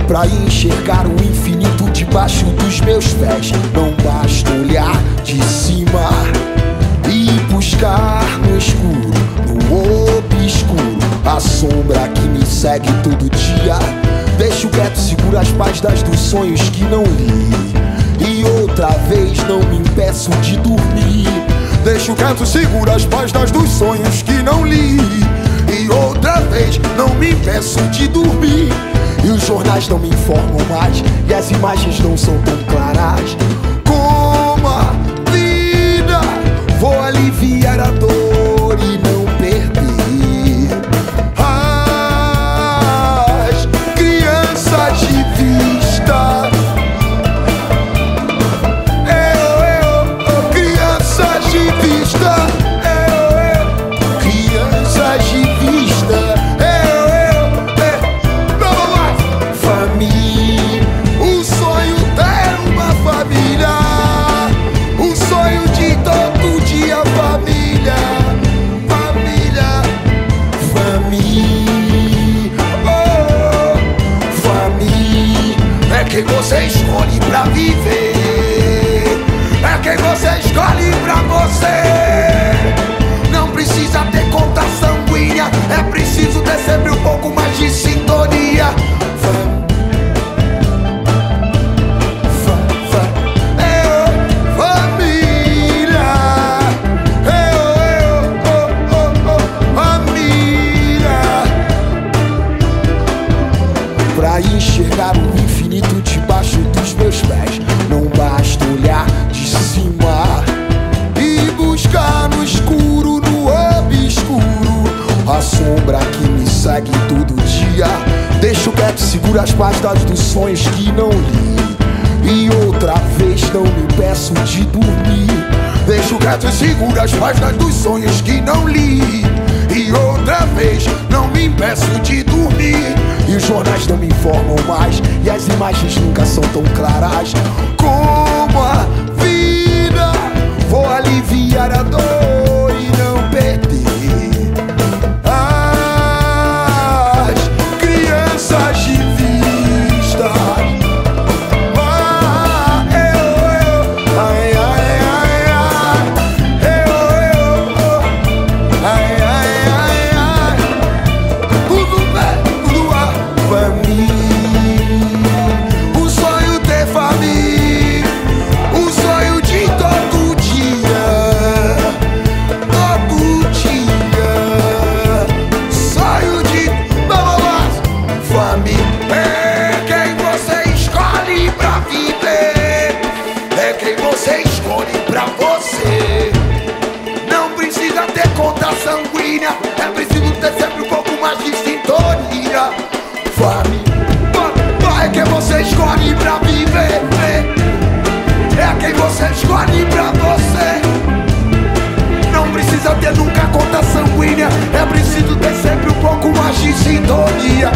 Pra enxergar o infinito debaixo dos meus pés, não basta olhar de cima e buscar no escuro, no obscuro, a sombra que me segue todo dia. Deixo quieto, seguro as páginas dos sonhos que não li, e outra vez não me impeço de dormir. Deixo quieto, seguro as páginas dos sonhos que não li, e outra vez não me impeço de dormir. E os jornais não me informam mais, e as imagens não são tão claras como a vida. Vou aliviar a dor e não perder as crianças de vista. Crianças de vista. Crianças de vista. O sonho ter uma família, o sonho de todo dia. Família, família, família, oh, família. É quem você escolhe pra viver, é quem você escolhe pra você. Não precisa ter conta sanguínea, é preciso ter sempre um pouco mais de sintonia. Pra enxergar o infinito debaixo dos meus pés, não basta olhar de cima e buscar no escuro, no obscuro, a sombra que me segue todo dia. Deixo quieto, seguro as páginas dos sonhos que não li, e outra vez não me impeço de dormir. Deixo quieto e seguro as páginas dos sonhos que não li, e outra vez não me impeço de dormir. E os jornais não me informam mais, e as imagens nunca são tão claras como a vida. Vou aliviar a dor e não perder as crianças de vista. O sonho ter família, o sonho de todo dia, todo dia. Sonho de família. É quem você escolhe pra viver, é quem você escolhe pra você. Não precisa ter conta sanguínea, é preciso ter sempre um pouco mais de sintonia. Família, é quem você escolhe pra viver, é quem você escolhe pra você. Não precisa ter nunca conta sanguínea, é preciso ter sempre um pouco mais de sintonia.